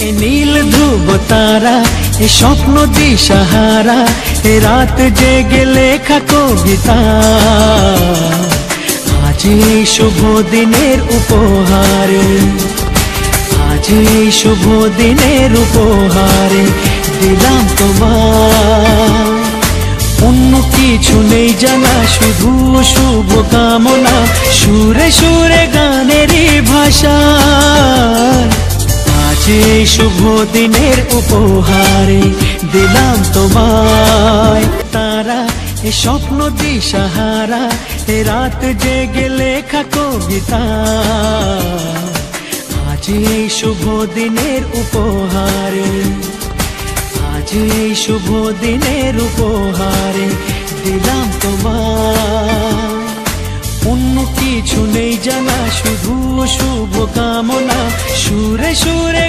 এ নীল ধ্রুব তারা, এ স্বপ্ন দিশাহারা, এ রাত জেগে লেখা কবিতা, আজ এই শুভ দিনের উপহারে, আজ এই শুভ দিনের উপহারে দিলাম তোমায়। অন্য কিছু নেই জানা, শুধু শুভ কামনা, সুরে সুরে গানেরই ভাষা, আজ এই শুভ দিনের উপহারে দিলাম তোমায়। তারা, এ স্বপ্ন দিশাহারা, এ রাত জেগে লেখা কবিতা, আজ এই শুভ দিনের উপহারে, আজ এই শুভ দিনের উপহারে দিলাম তোমায়। অন্য কিছু নেই জানা, শুধু শুভ কামনা, সুরে সুরে